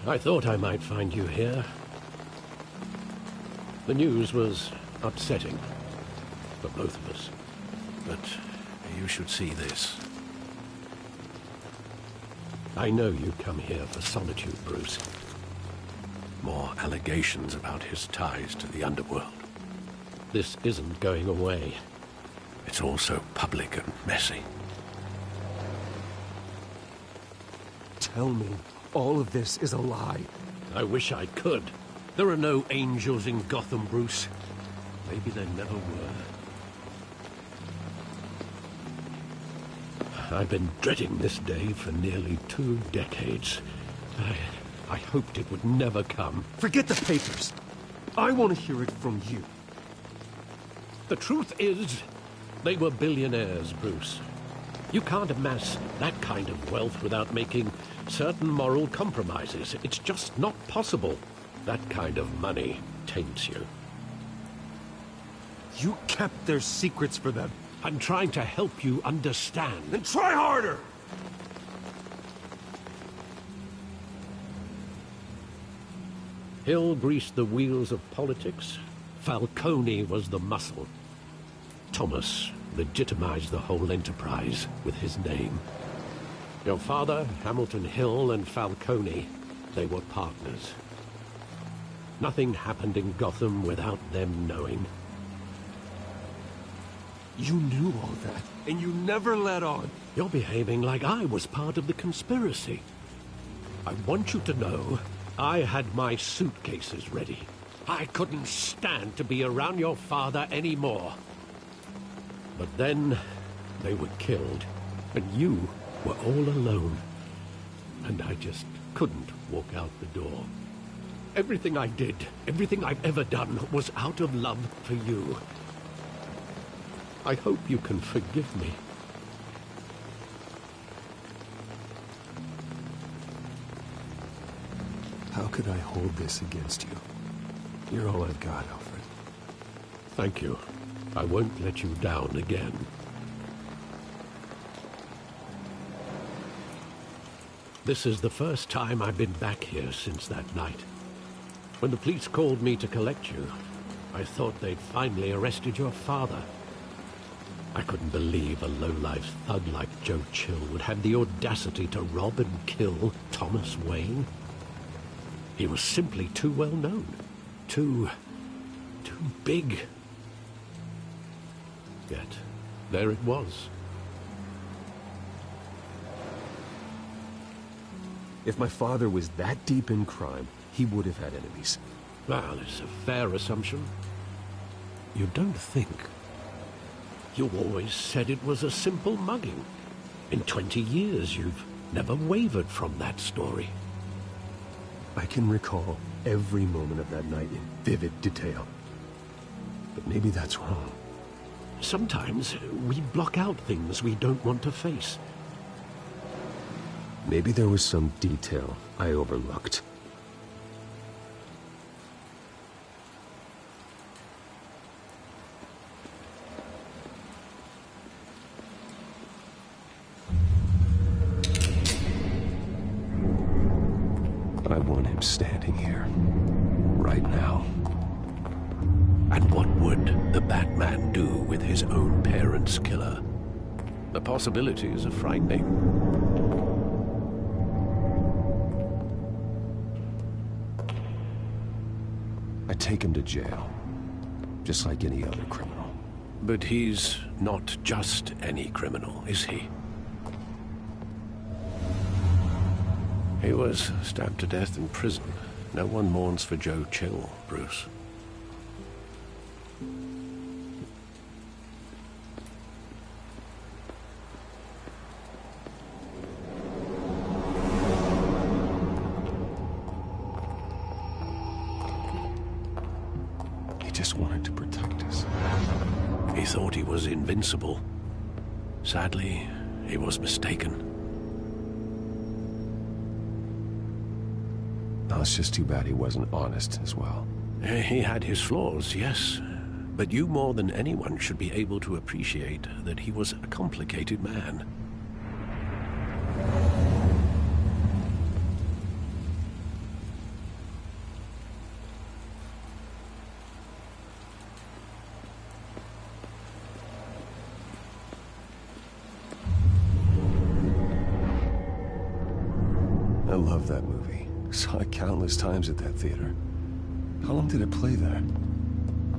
I thought I might find you here. The news was upsetting for both of us. But you should see this. I know you come here for solitude, Bruce. More allegations about his ties to the underworld. This isn't going away. It's also public and messy. Tell me, all of this is a lie. I wish I could. There are no angels in Gotham, Bruce. Maybe there never were. I've been dreading this day for nearly 2 decades. I hoped it would never come. Forget the papers. I want to hear it from you. The truth is, they were billionaires, Bruce. You can't amass that kind of wealth without making certain moral compromises. It's just not possible. That kind of money taints you. You kept their secrets for them. I'm trying to help you understand. Then try harder! Hill greased the wheels of politics. Falcone was the muscle. Thomas legitimized the whole enterprise with his name. Your father, Hamilton Hill, and Falcone, they were partners. Nothing happened in Gotham without them knowing. You knew all that, and you never let on. You're behaving like I was part of the conspiracy. I want you to know I had my suitcases ready. I couldn't stand to be around your father anymore. But then they were killed, and you were all alone. And I just couldn't walk out the door. Everything I did, everything I've ever done, was out of love for you. I hope you can forgive me. How could I hold this against you? You're all I've got, Alfred. Thank you. I won't let you down again. This is the first time I've been back here since that night. When the police called me to collect you, I thought they'd finally arrested your father. I couldn't believe a low-life thug like Joe Chill would have the audacity to rob and kill Thomas Wayne. He was simply too well known. Too big. Yet, there it was. If my father was that deep in crime, he would have had enemies. Well, it's a fair assumption. You don't think. You always said it was a simple mugging. In 20 years, you've never wavered from that story. I can recall every moment of that night in vivid detail. But maybe that's wrong. Sometimes we block out things we don't want to face. Maybe there was some detail I overlooked. I want him standing here, right now. And what would the Batman do with his own parents' killer? The possibilities are frightening. I take him to jail, just like any other criminal. But he's not just any criminal, is he? He was stabbed to death in prison. No one mourns for Joe Chill, Bruce. He just wanted to protect us. He thought he was invincible. Sadly, he was mistaken. Now, it's just too bad he wasn't honest as well. He had his flaws, yes. But you more than anyone should be able to appreciate that he was a complicated man. love that movie. Saw it countless times at that theater. How long did it play there?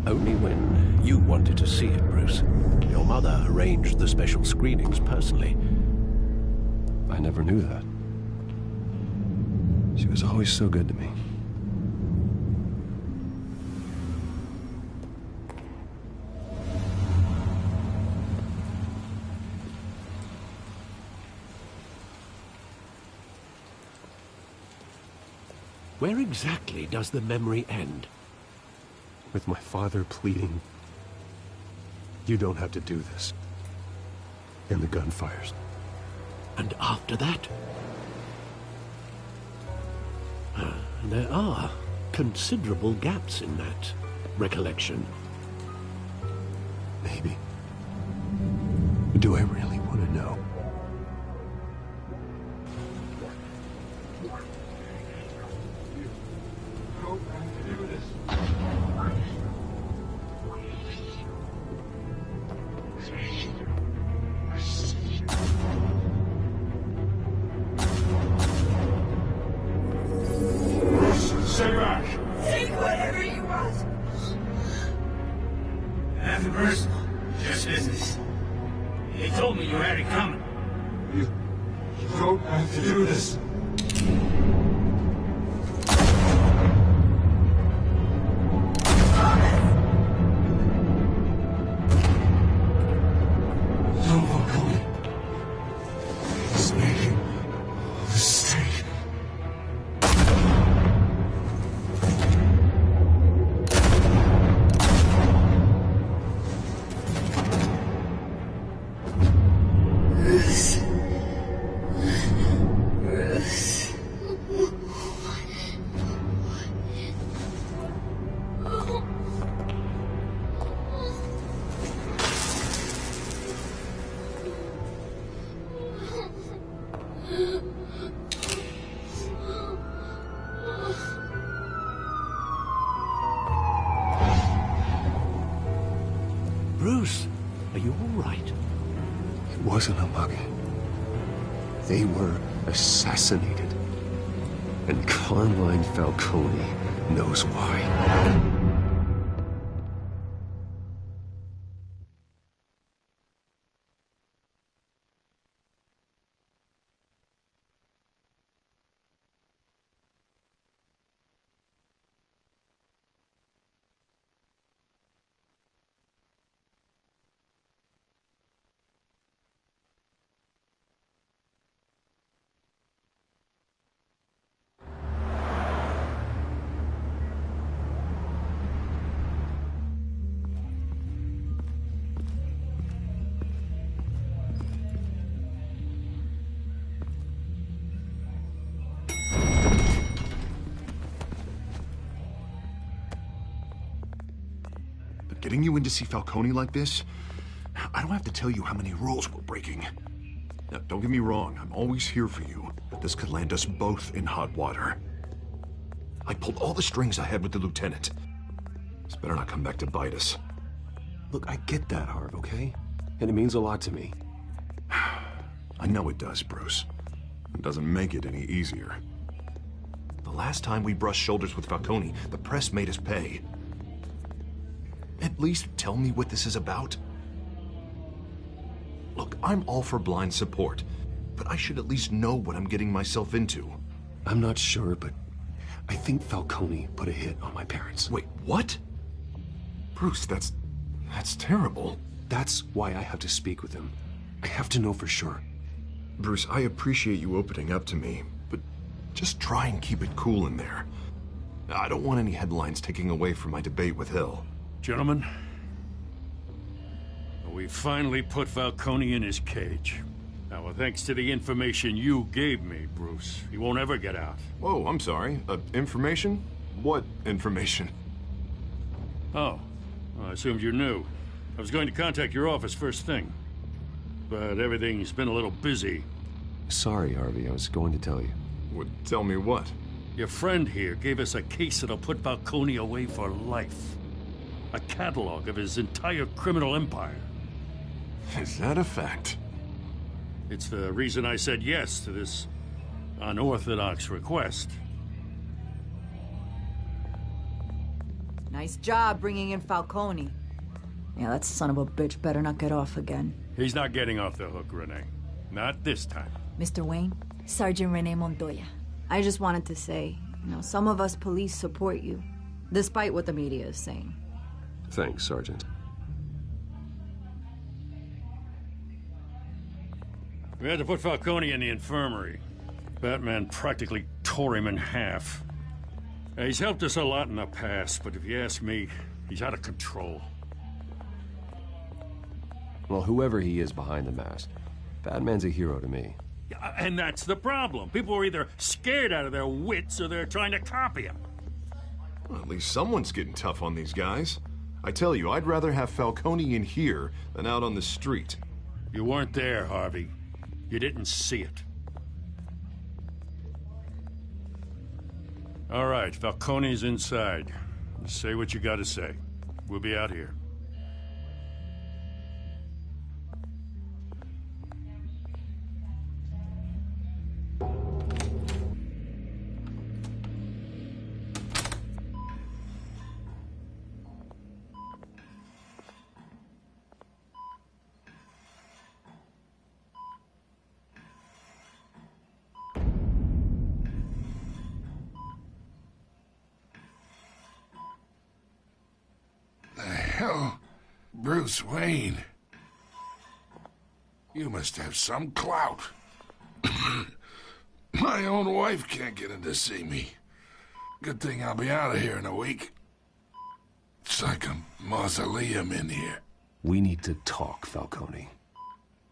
Only when you wanted to see it, Bruce. Your mother arranged the special screenings personally. I never knew that. She was always so good to me. Where exactly does the memory end? With my father pleading, "You don't have to do this." And the gun fires. And after that? There are considerable gaps in that recollection. Maybe. Do I really want to know? Stay back! Take whatever you want. Nothing personal, just business. He told me you had it coming. You don't have to do this. No, Falcone. He's making a mistake. Bruce, are you all right? It wasn't a mug. They were assassinated. And Carmine Falcone knows why. Getting you in to see Falcone like this, I don't have to tell you how many rules we're breaking. Now, don't get me wrong, I'm always here for you, but this could land us both in hot water. I pulled all the strings I had with the lieutenant. This better not come back to bite us. Look, I get that, Harv, okay? And it means a lot to me. I know it does, Bruce. It doesn't make it any easier. The last time we brushed shoulders with Falcone, the press made us pay. At least tell me what this is about. Look, I'm all for blind support, but I should at least know what I'm getting myself into. I'm not sure, but I think Falcone put a hit on my parents. Wait, what? Bruce, that's terrible. That's why I have to speak with him. I have to know for sure. Bruce, I appreciate you opening up to me, but just try and keep it cool in there. I don't want any headlines taking away from my debate with Hill. Gentlemen, we finally put Falcone in his cage. Now, thanks to the information you gave me, Bruce, he won't ever get out. Whoa, I'm sorry. Information? What information? Oh, well, I assumed you knew. I was going to contact your office first thing, but everything's been a little busy. Sorry, Harvey, I was going to tell you. Well, tell me what? Your friend here gave us a case that'll put Falcone away for life. A catalog of his entire criminal empire. Is that a fact? It's the reason I said yes to this unorthodox request. Nice job bringing in Falcone. Yeah, that son of a bitch better not get off again. He's not getting off the hook, Renee. Not this time. Mr. Wayne, Sergeant Renee Montoya. I just wanted to say, some of us police support you, despite what the media is saying. Thanks, Sergeant. We had to put Falcone in the infirmary. Batman practically tore him in half. He's helped us a lot in the past, but if you ask me, he's out of control. Well, whoever he is behind the mask, Batman's a hero to me. Yeah, and that's the problem. People are either scared out of their wits or they're trying to copy him. Well, at least someone's getting tough on these guys. I tell you, I'd rather have Falcone in here than out on the street. You weren't there, Harvey. You didn't see it. All right, Falcone's inside. Say what you gotta say. We'll be out here. Hell, Bruce Wayne. You must have some clout. My own wife can't get in to see me. Good thing I'll be out of here in a week. It's like a mausoleum in here. We need to talk, Falcone.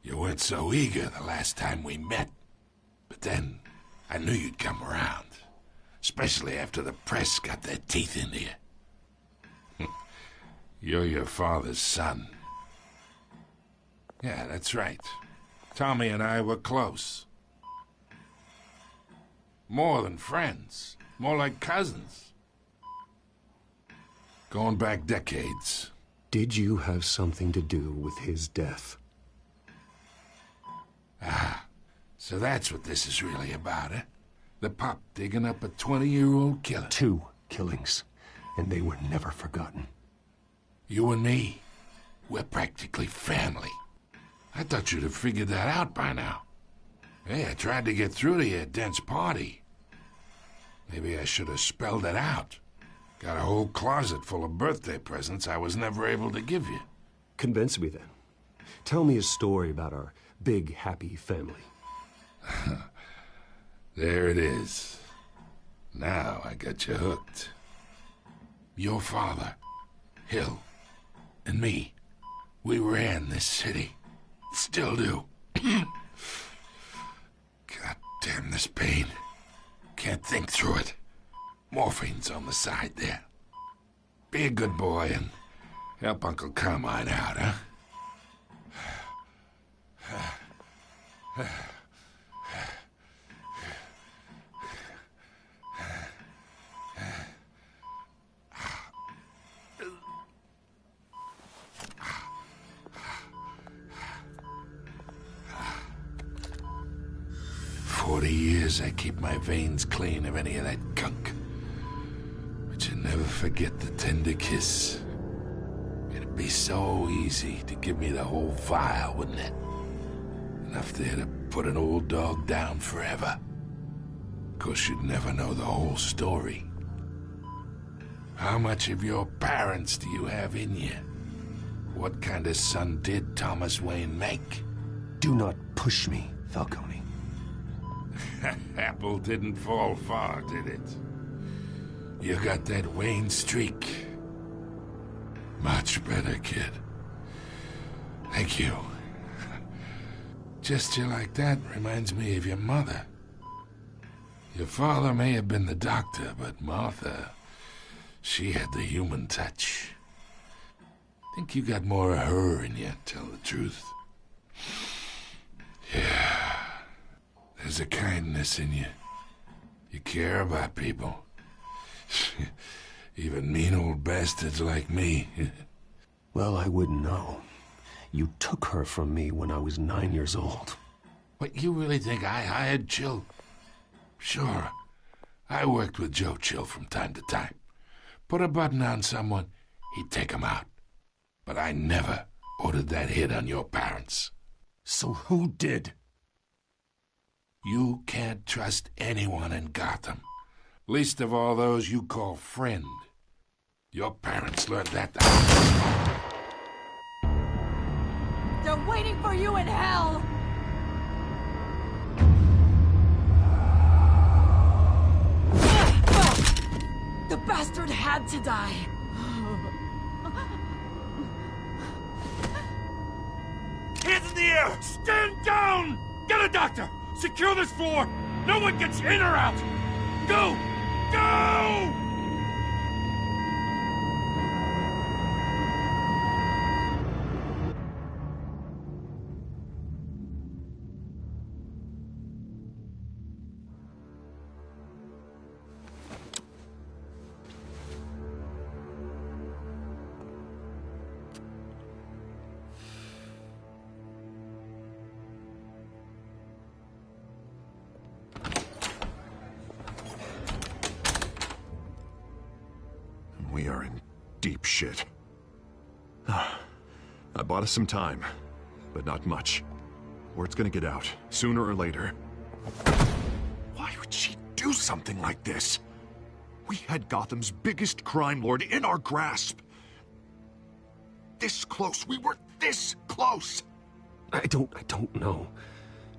You weren't so eager the last time we met. But then, I knew you'd come around. Especially after the press got their teeth into you. You're your father's son. Yeah, that's right. Tommy and I were close. More than friends. More like cousins. Going back decades. Did you have something to do with his death? Ah, so that's what this is really about, eh? The pup digging up a 20-year-old killer. 2 killings, and they were never forgotten. You and me, we're practically family. I thought you'd have figured that out by now. Hey, I tried to get through to your dense party. Maybe I should have spelled it out. Got a whole closet full of birthday presents I was never able to give you. Convince me then. Tell me a story about our big, happy family. There it is. Now I got you hooked. Your father, Hill, and me, we ran this city. Still do. God damn this pain. Can't think through it. Morphine's on the side there. Be a good boy and help Uncle Carmine out, huh? 40 years I keep my veins clean of any of that gunk. But you never forget the tender kiss. It'd be so easy to give me the whole vial, wouldn't it? Enough there to put an old dog down forever. Of course, you'd never know the whole story. How much of your parents do you have in you? What kind of son did Thomas Wayne make? Do not push me, Falcone. Apple didn't fall far, did it? You got that Wayne streak. Much better, kid. Thank you. Gesture like that reminds me of your mother. Your father may have been the doctor, but Martha, she had the human touch. Think you got more of her in you, tell the truth. Yeah. There's a kindness in you. You care about people. Even mean old bastards like me. Well, I wouldn't know. You took her from me when I was 9 years old. What, you really think I hired Chill? Sure. I worked with Joe Chill from time to time. Put a button on someone, he'd take 'em out. But I never ordered that hit on your parents. So who did? You can't trust anyone in Gotham. Least of all those you call friend. Your parents learned that. They're waiting for you in hell! The bastard had to die. Hands in the air! Stand down! Get a doctor! Secure this floor! No one gets in or out! Go! Go! We are in deep shit. I bought us some time, but not much. Word's gonna get out, sooner or later. Why would she do something like this? We had Gotham's biggest crime lord in our grasp. This close. We were this close. I don't know.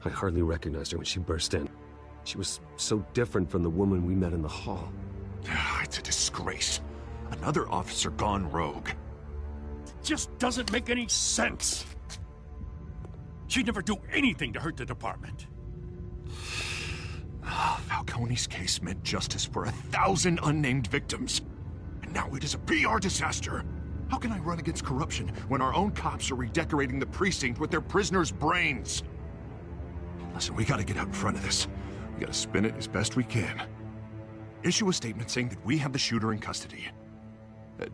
I hardly recognized her when she burst in. She was so different from the woman we met in the hall. It's a disgrace. Another officer gone rogue. Just doesn't make any sense. She'd never do anything to hurt the department. Falcone's case meant justice for 1,000 unnamed victims. And now it is a PR disaster. How can I run against corruption when our own cops are redecorating the precinct with their prisoners' brains? Listen, we gotta get out in front of this. We gotta spin it as best we can. Issue a statement saying that we have the shooter in custody.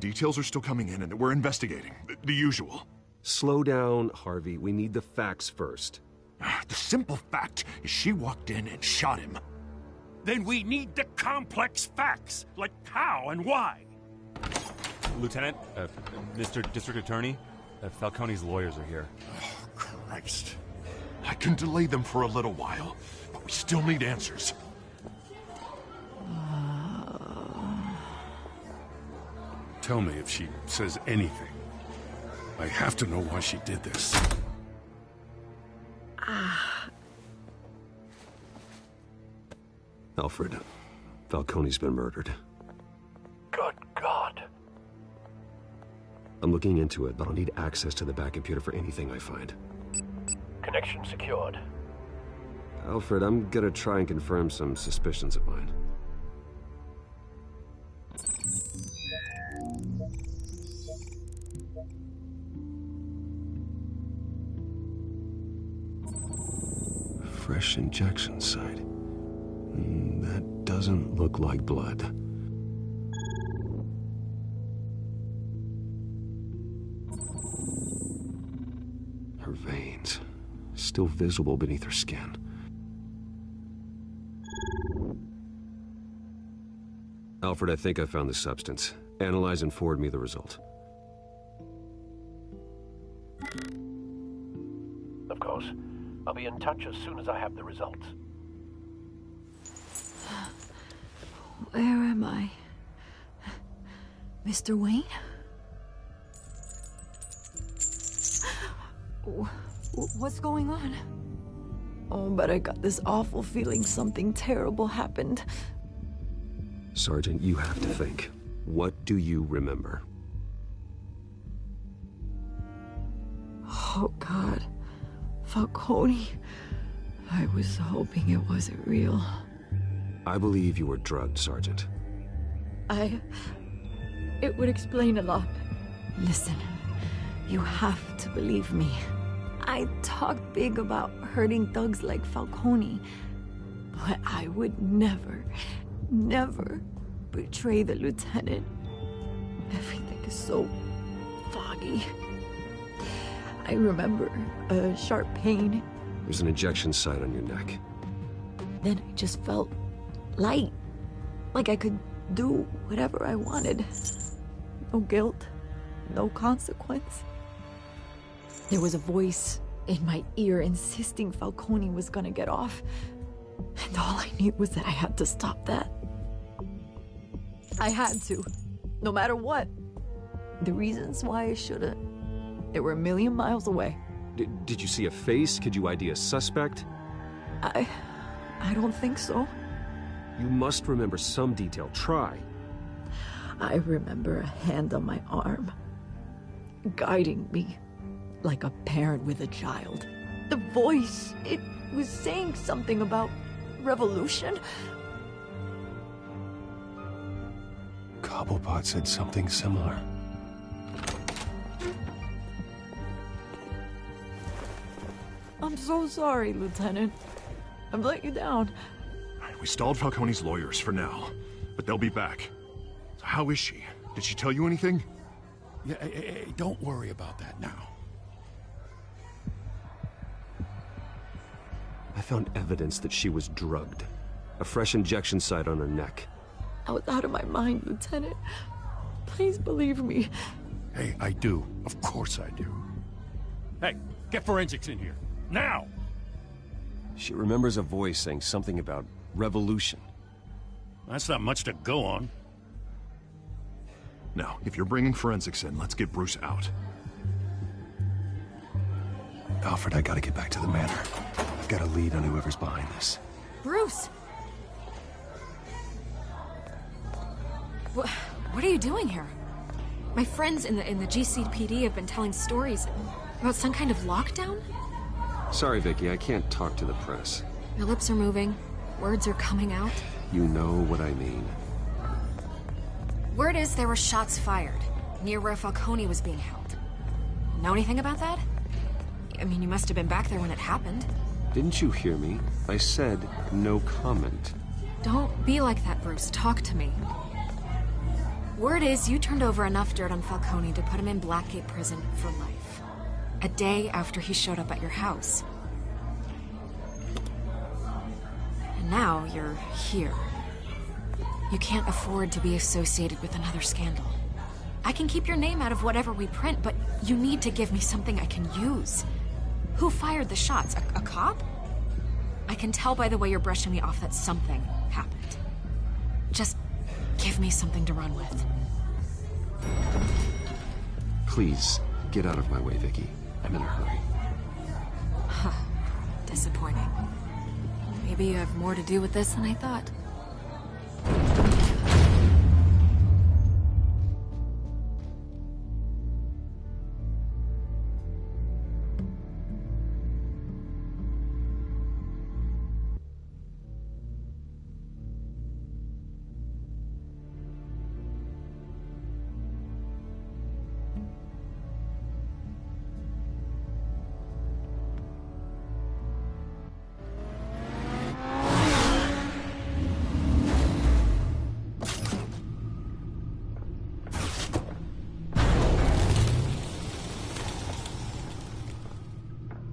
Details are still coming in and that we're investigating. The usual. Slow down, Harvey. We need the facts first. The simple fact is she walked in and shot him. Then we need the complex facts, like how and why. Lieutenant, Mr. District Attorney, Falcone's lawyers are here. Oh, Christ. I can delay them for a little while, but we still need answers. Tell me if she says anything. I have to know why she did this. Alfred, Falcone's been murdered. Good God. I'm looking into it, but I'll need access to the back computer for anything I find. Connection secured. Alfred, I'm gonna try and confirm some suspicions of mine. Fresh injection site. That doesn't look like blood. Her veins, still visible beneath her skin. Alfred, I think I found the substance. Analyze and forward me the result. Of course. I'll be in touch as soon as I have the results. Where am I? Mr. Wayne? What's going on? Oh, but I got this awful feeling something terrible happened. Sergeant, you have to think. What do you remember? Oh, God. Falcone. I was hoping it wasn't real. I believe you were drugged, Sergeant. It would explain a lot. Listen, you have to believe me. I talked big about hurting thugs like Falcone, but I would never betray the lieutenant. Everything is so foggy. I remember a sharp pain. There's an injection site on your neck. Then I just felt light. Like I could do whatever I wanted. No guilt, no consequence. There was a voice in my ear insisting Falcone was gonna get off. And all I knew was that I had to stop that. I had to, no matter what. The reasons why I shouldn't, they were a million miles away. Did you see a face? Could you ID a suspect? I don't think so. You must remember some detail. Try. I remember a hand on my arm, guiding me like a parent with a child. The voice, it was saying something about revolution. Cobblepot said something similar. I'm so sorry, Lieutenant. I've let you down. We stalled Falcone's lawyers for now, but they'll be back. So how is she? Did she tell you anything? Yeah, hey, don't worry about that now. I found evidence that she was drugged. A fresh injection site on her neck. I was out of my mind, Lieutenant. Please believe me. Hey, I do. Of course I do. Hey, get forensics in here. Now! She remembers a voice saying something about revolution. That's not much to go on. Now, if you're bringing forensics in, let's get Bruce out. Alfred, I gotta get back to the manor. I've got a lead on whoever's behind this. Bruce! What are you doing here? My friends in the GCPD have been telling stories about some kind of lockdown? Sorry, Vicky, I can't talk to the press. Your lips are moving. Words are coming out. You know what I mean. Word is there were shots fired near where Falcone was being held. Know anything about that? I mean, you must have been back there when it happened. Didn't you hear me? I said no comment. Don't be like that, Bruce. Talk to me. Word is you turned over enough dirt on Falcone to put him in Blackgate Prison for life. A day after he showed up at your house. And now you're here. You can't afford to be associated with another scandal. I can keep your name out of whatever we print, but you need to give me something I can use. Who fired the shots? A cop? I can tell by the way you're brushing me off that something happened. Just give me something to run with. Please, get out of my way, Vicky. I'm in a hurry. Disappointing. Maybe you have more to do with this than I thought.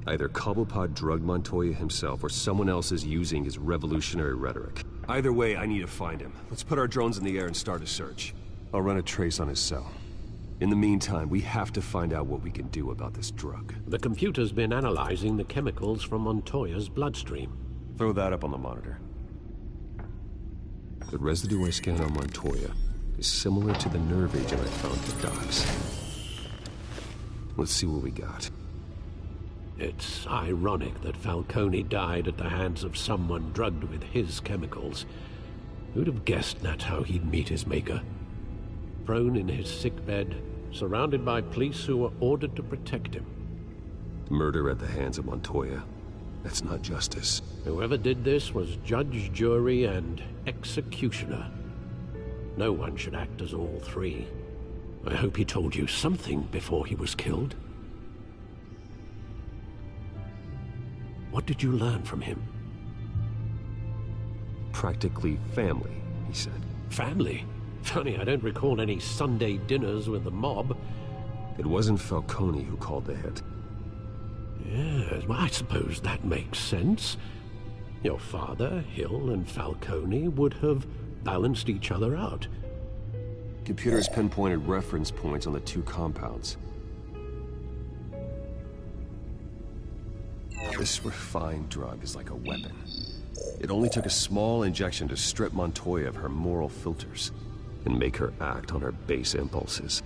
Either Cobblepot drugged Montoya himself, or someone else is using his revolutionary rhetoric. Either way, I need to find him. Let's put our drones in the air and start a search. I'll run a trace on his cell. In the meantime, we have to find out what we can do about this drug. The computer's been analyzing the chemicals from Montoya's bloodstream. Throw that up on the monitor. The residue I scanned on Montoya is similar to the nerve agent I found at the docks. Let's see what we got. It's ironic that Falcone died at the hands of someone drugged with his chemicals. Who'd have guessed that's how he'd meet his maker? Prone in his sickbed, surrounded by police who were ordered to protect him. Murder at the hands of Montoya. That's not justice. Whoever did this was judge, jury, and executioner. No one should act as all three. I hope he told you something before he was killed. What did you learn from him? Practically family, he said. Family? Funny, I don't recall any Sunday dinners with the mob. It wasn't Falcone who called the hit. Yes, well, I suppose that makes sense. Your father, Hill, and Falcone would have balanced each other out. Computers pinpointed reference points on the two compounds. This refined drug is like a weapon. It only took a small injection to strip Montoya of her moral filters and make her act on her base impulses.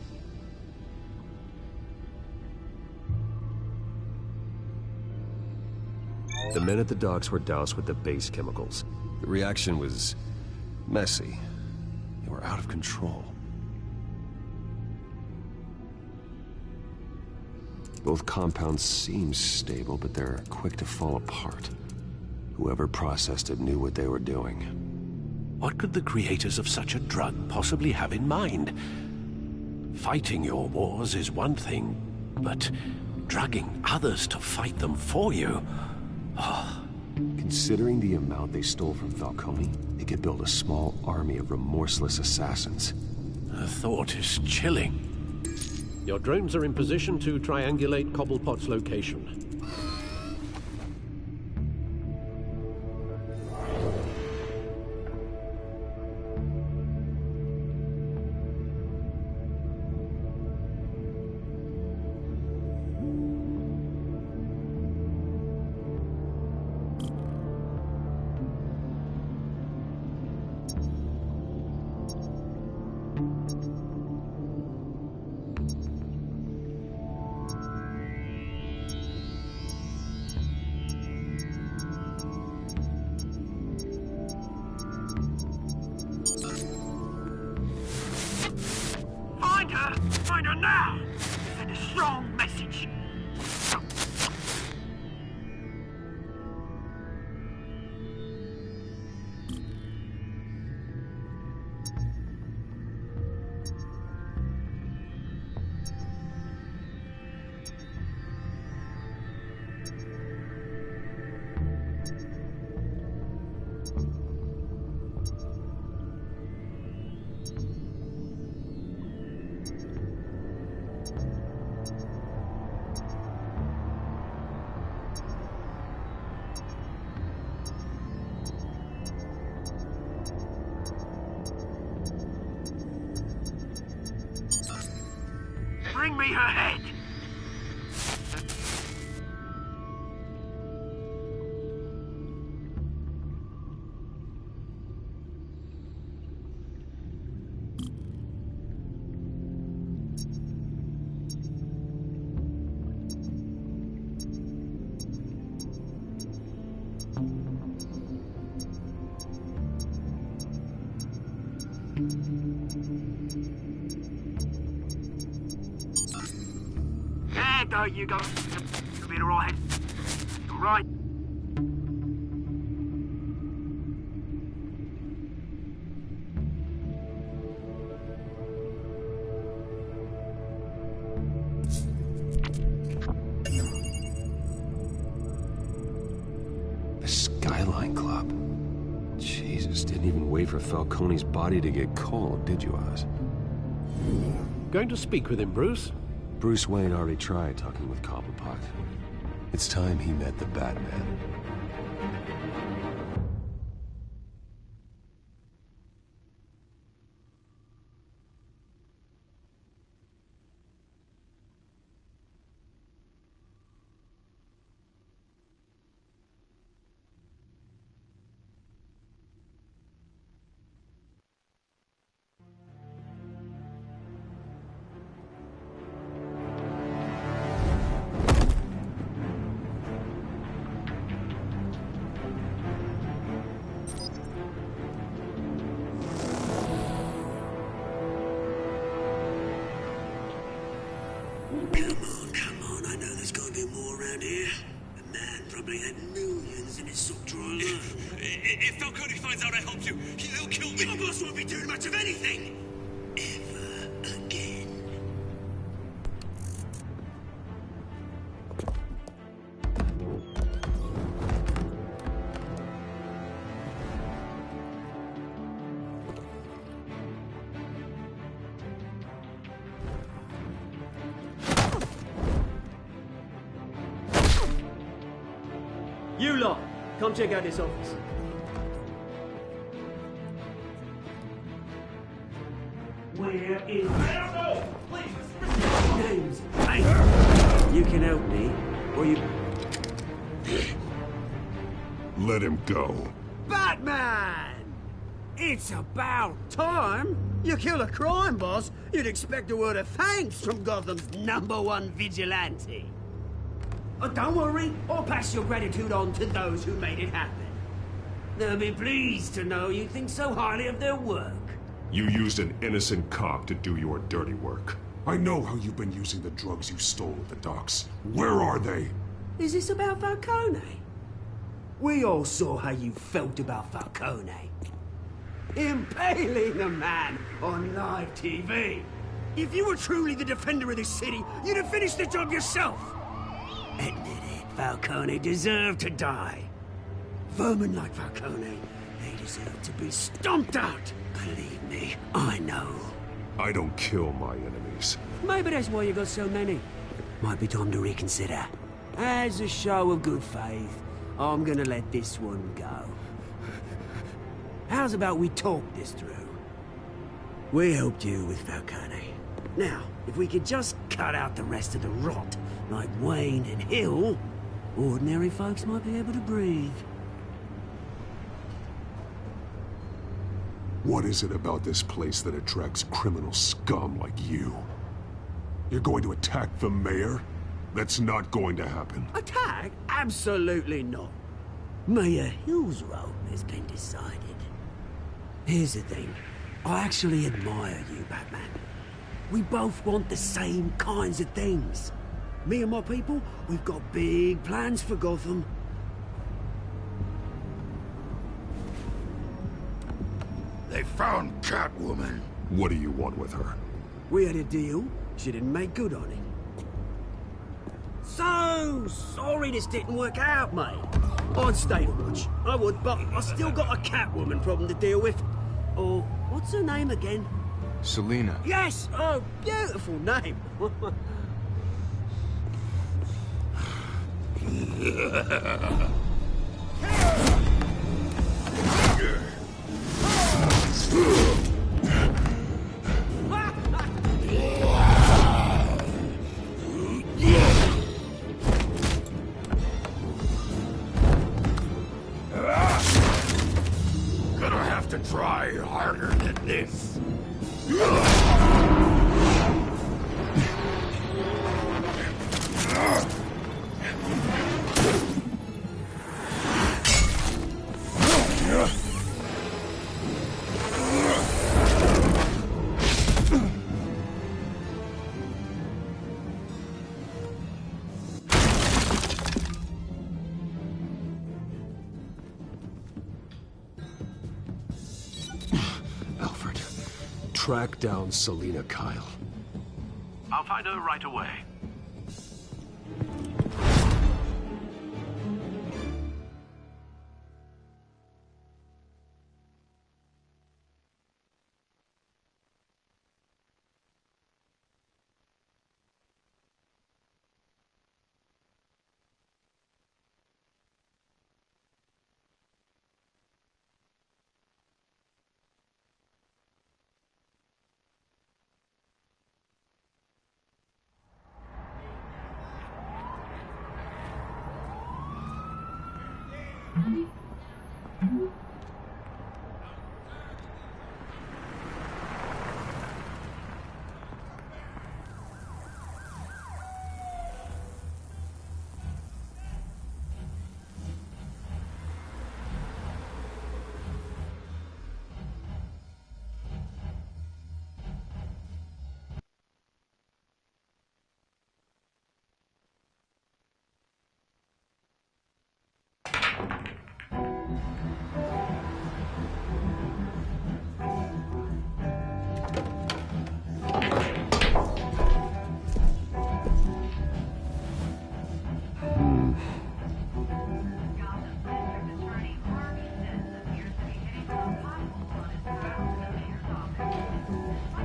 The men at the docks were doused with the base chemicals. The reaction was messy. They were out of control. Both compounds seem stable, but they're quick to fall apart. Whoever processed it knew what they were doing. What could the creators of such a drug possibly have in mind? Fighting your wars is one thing, but drugging others to fight them for you... Oh. Considering the amount they stole from Falcone, they could build a small army of remorseless assassins. The thought is chilling. Your drones are in position to triangulate Cobblepot's location. Find her now! Send a strong message! Bring me her head! There you go. You'll be alright. Alright. The Skyline Club. Jesus, didn't even wait for Falcone's body to get cold, did you, Oz? Going to speak with him, Bruce? Bruce Wayne already tried talking with Cobblepot. It's time he met the Batman. Come on, I know there's gotta be more around here. The man probably had millions in his sock drawer alone. If Falcone finds out I helped you, he'll kill me. Your boss won't be doing much of anything! Ever again. You lot, Come check out this office. Where is... I don't know! Please! Names? Hey! You can help me, or you... Let him go. Batman! It's about time. You kill a crime boss, you'd expect a word of thanks from Gotham's #1 vigilante. Oh, don't worry, I'll pass your gratitude on to those who made it happen. They'll be pleased to know you think so highly of their work. You used an innocent cop to do your dirty work. I know how you've been using the drugs you stole at the docks. Where are they? Is this about Falcone? We all saw how you felt about Falcone. Impaling a man on live TV. If you were truly the defender of this city, you'd have finished the job yourself. Admit it, Falcone deserved to die. Vermin like Falcone, they deserve to be stomped out. Believe me, I know. I don't kill my enemies. Maybe that's why you got so many. Might be time to reconsider. As a show of good faith, I'm gonna let this one go. How's about we talk this through? We helped you with Falcone. Now, if we could just cut out the rest of the rot, like Wayne and Hill, ordinary folks might be able to breathe. What is it about this place that attracts criminal scum like you? You're going to attack the mayor? That's not going to happen. Attack? Absolutely not. Mayor Hill's role has been decided. Here's the thing. I actually admire you, Batman. We both want the same kinds of things. Me and my people, we've got big plans for Gotham. They found Catwoman. What do you want with her? We had a deal. She didn't make good on it. So sorry this didn't work out, mate. I'd stay to watch. I would, but I still got a Catwoman problem to deal with. Or, what's her name again? Selina. Yes! Oh, beautiful name. Gonna have to try harder than this. Alfred, track down Selina Kyle. I'll find her right away.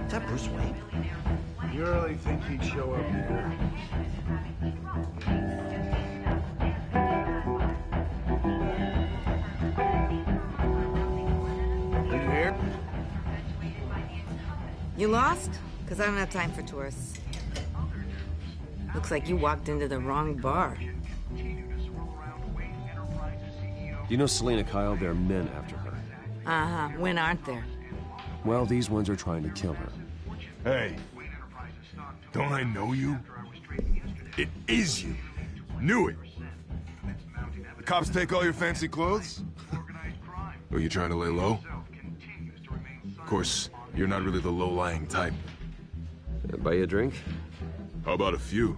Is that Bruce Wayne? You really think he'd show up here? You lost? Because I don't have time for tourists. Looks like you walked into the wrong bar. Do you know Selena Kyle? There are men after her. Uh-huh. When aren't there? Well, these ones are trying to kill her. Hey. Don't I know you? It is you. Knew it. The cops take all your fancy clothes? Are you trying to lay low? Of course, you're not really the low-lying type. Buy you a drink? How about a few?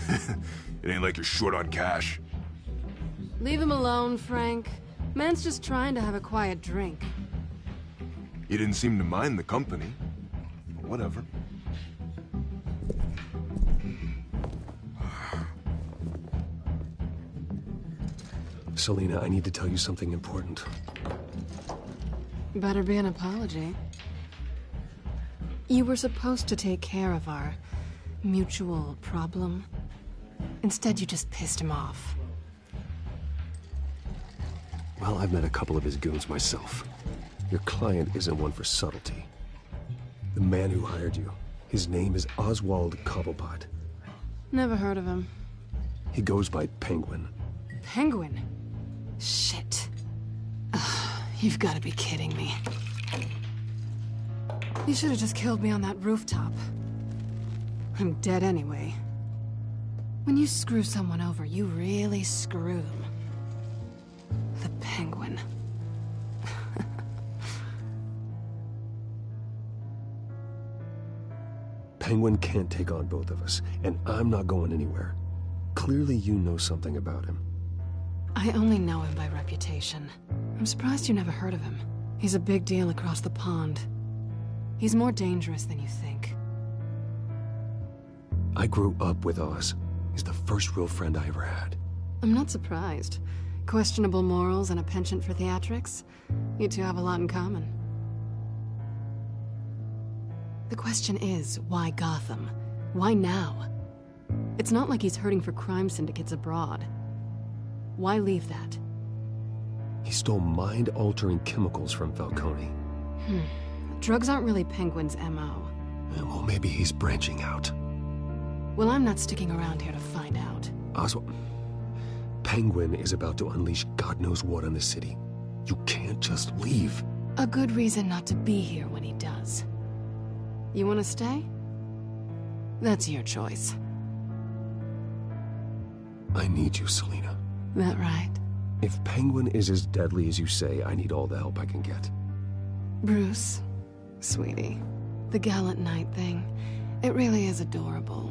It ain't like you're short on cash. Leave him alone, Frank. Man's just trying to have a quiet drink. You didn't seem to mind the company. Whatever. Selena, I need to tell you something important. Better be an apology. You were supposed to take care of our mutual problem. Instead, you just pissed him off. Well, I've met a couple of his goons myself. Your client isn't one for subtlety. The man who hired you, his name is Oswald Cobblepot. Never heard of him. He goes by Penguin. Penguin? Shit. Ugh, you've got to be kidding me. You should have just killed me on that rooftop. I'm dead anyway. When you screw someone over, you really screw them. The Penguin. Penguin can't take on both of us, and I'm not going anywhere. Clearly you know something about him. I only know him by reputation. I'm surprised you never heard of him. He's a big deal across the pond. He's more dangerous than you think. I grew up with Oz. He's the first real friend I ever had. I'm not surprised. Questionable morals and a penchant for theatrics. You two have a lot in common. The question is, why Gotham? Why now? It's not like he's hurting for crime syndicates abroad. Why leave that? He stole mind-altering chemicals from Falcone. Drugs aren't really Penguin's MO. Well, maybe he's branching out. Well, I'm not sticking around here to find out. Oswald, Penguin is about to unleash God knows what on the city. You can't just leave. A good reason not to be here when he does. You want to stay? That's your choice. I need you, Selena. That right? If Penguin is as deadly as you say, I need all the help I can get. Bruce, sweetie, the gallant knight thing, it really is adorable.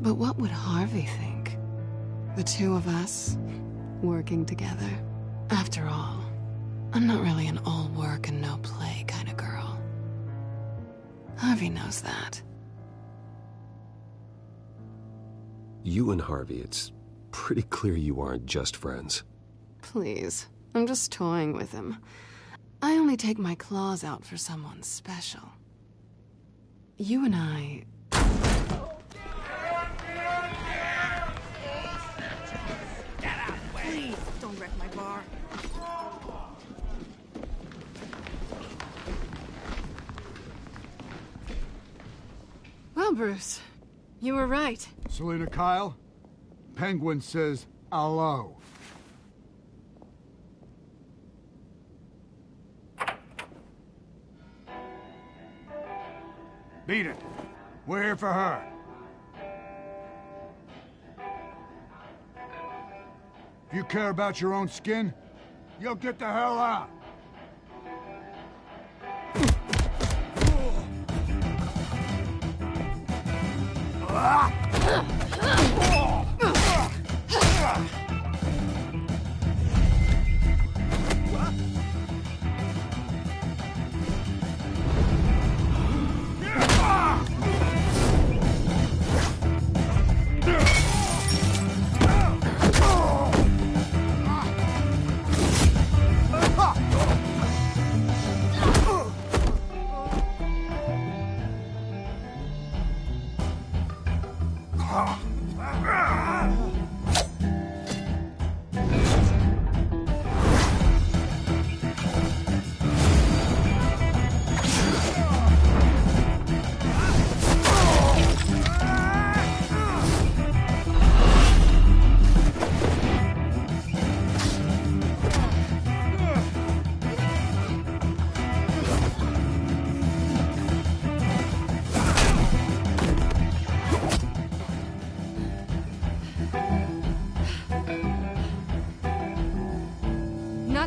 But what would Harvey think? The two of us, working together. After all, I'm not really an all work and no play kind of girl. Harvey knows that. You and Harvey, it's pretty clear you aren't just friends. Please, I'm just toying with him. I only take my claws out for someone special. You and I... Please, don't wreck my bar. Well, Bruce, you were right. Selena Kyle, Penguin says hello. Beat it. We're here for her. If you care about your own skin, you'll get the hell out.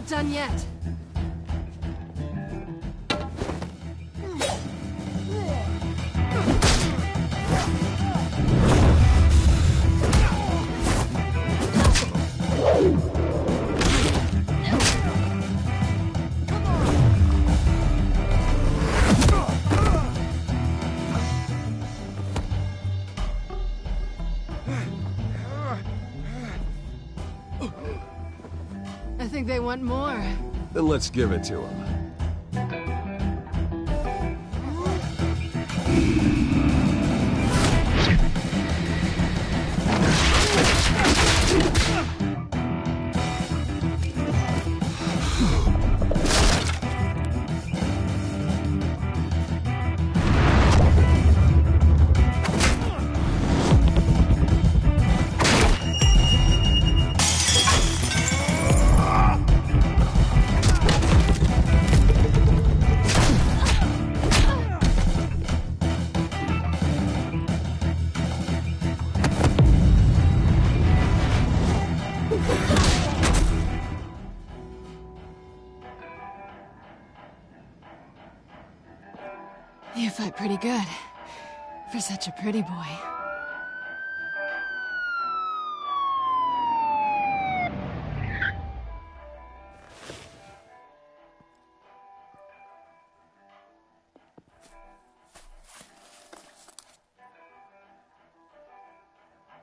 not done yet. I think they want more. Then let's give it to them. You fight pretty good. For such a pretty boy.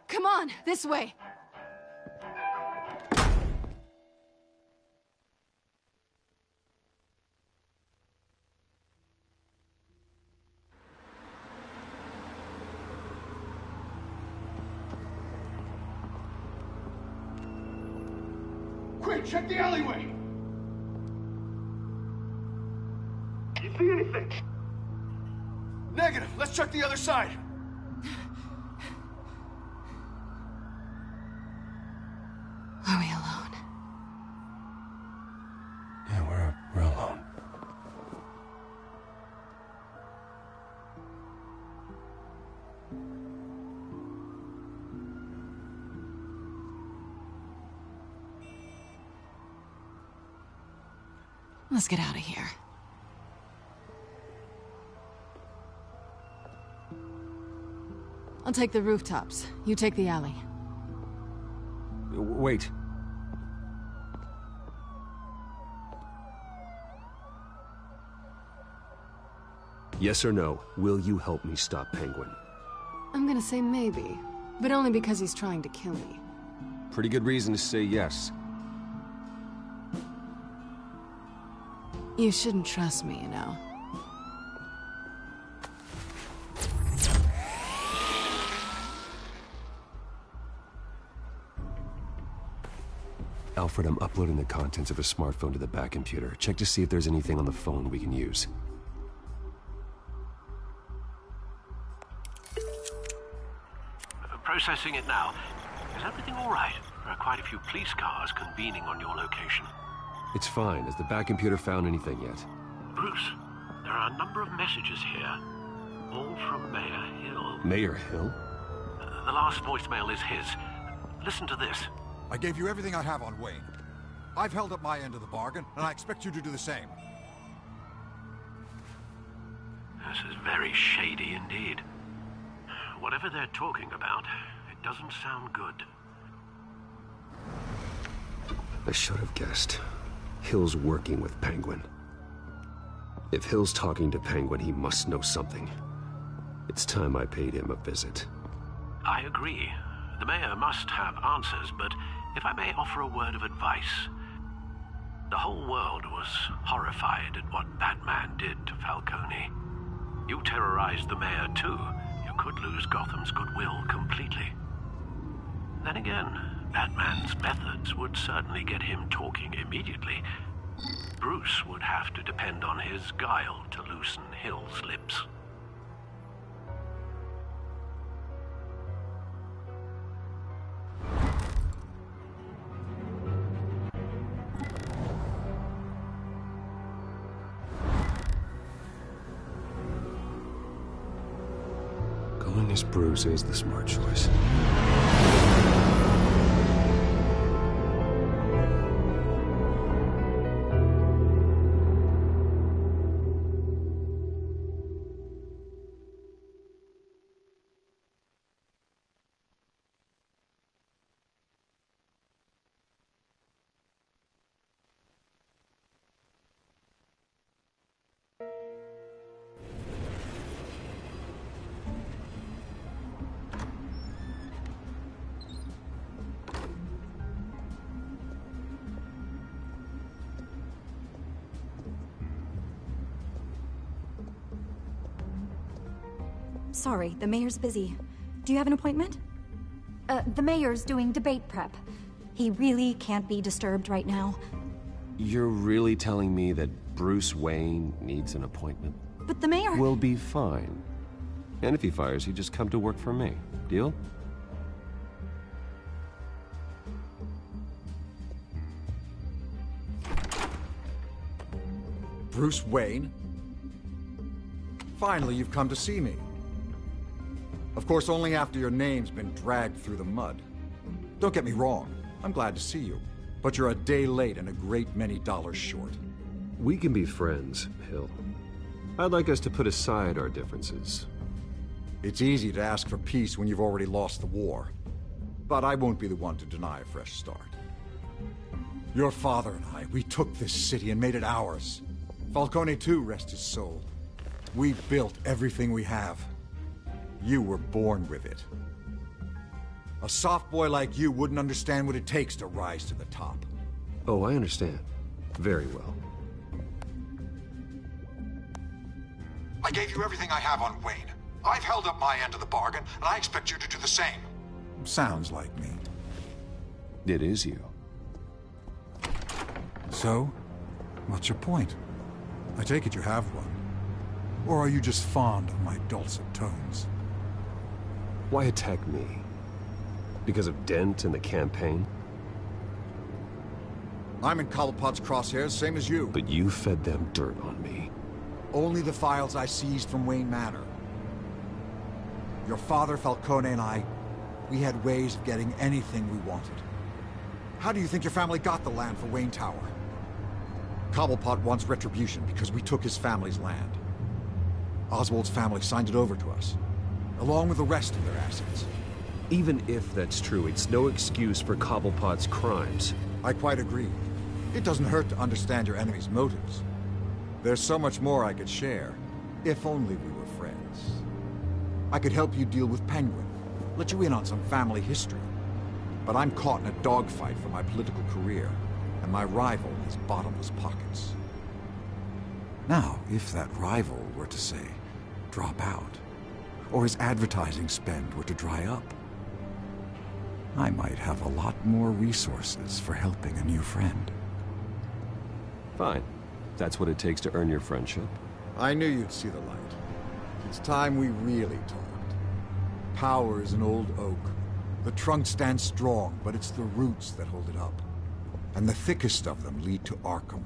Come on, this way. Quick, check the alleyway! You see anything? Negative. Let's check the other side. Are we alone? Yeah, we're alone. Let's get out of here. I'll take the rooftops. You take the alley. Wait. Yes or no, will you help me stop Penguin? I'm gonna say maybe, but only because he's trying to kill me. Pretty good reason to say yes. You shouldn't trust me, you know. Alfred, I'm uploading the contents of a smartphone to the back computer. Check to see if there's anything on the phone we can use. Processing it now. Is everything all right? There are quite a few police cars convening on your location. It's fine. Has the back computer found anything yet? Bruce, there are a number of messages here. All from Mayor Hill. Mayor Hill? The last voicemail is his. Listen to this. I gave you everything I have on Wayne. I've held up my end of the bargain, and I expect you to do the same. This is very shady indeed. Whatever they're talking about, it doesn't sound good. I should have guessed. Hill's working with Penguin. If Hill's talking to Penguin, he must know something. It's time I paid him a visit. I agree. The mayor must have answers, but if I may offer a word of advice. The whole world was horrified at what Batman did to Falcone. You terrorized the mayor too. You could lose Gotham's goodwill completely. Then again, Batman's methods would certainly get him talking immediately. Bruce would have to depend on his guile to loosen Hill's lips. Going as Bruce is the smart choice. Sorry, the mayor's busy. Do you have an appointment? The mayor's doing debate prep. He really can't be disturbed right now. You're really telling me that Bruce Wayne needs an appointment? But the mayor... We'll be fine. And if he fires you, just come to work for me. Deal? Bruce Wayne? Finally, you've come to see me. Of course, only after your name's been dragged through the mud. Don't get me wrong, I'm glad to see you. But you're a day late and a great many dollars short. We can be friends, Hill. I'd like us to put aside our differences. It's easy to ask for peace when you've already lost the war. But I won't be the one to deny a fresh start. Your father and I, we took this city and made it ours. Falcone too, rest his soul. We built everything we have. You were born with it. A soft boy like you wouldn't understand what it takes to rise to the top. Oh, I understand. Very well. I gave you everything I have on Wayne. I've held up my end of the bargain, and I expect you to do the same. Sounds like me. It is you. So, what's your point? I take it you have one. Or are you just fond of my dulcet tones? Why attack me? Because of Dent and the campaign? I'm in Cobblepot's crosshairs, same as you. But you fed them dirt on me. Only the files I seized from Wayne Manor. Your father, Falcone, and I, we had ways of getting anything we wanted. How do you think your family got the land for Wayne Tower? Cobblepot wants retribution because we took his family's land. Oswald's family signed it over to us, along with the rest of their assets. Even if that's true, it's no excuse for Cobblepot's crimes. I quite agree. It doesn't hurt to understand your enemy's motives. There's so much more I could share, if only we were friends. I could help you deal with Penguin, let you in on some family history. But I'm caught in a dogfight for my political career, and my rival has bottomless pockets. Now, if that rival were to say, drop out, or his advertising spend were to dry up, I might have a lot more resources for helping a new friend. Fine. That's what it takes to earn your friendship. I knew you'd see the light. It's time we really talked. Power is an old oak. The trunk stands strong, but it's the roots that hold it up. And the thickest of them lead to Arkham.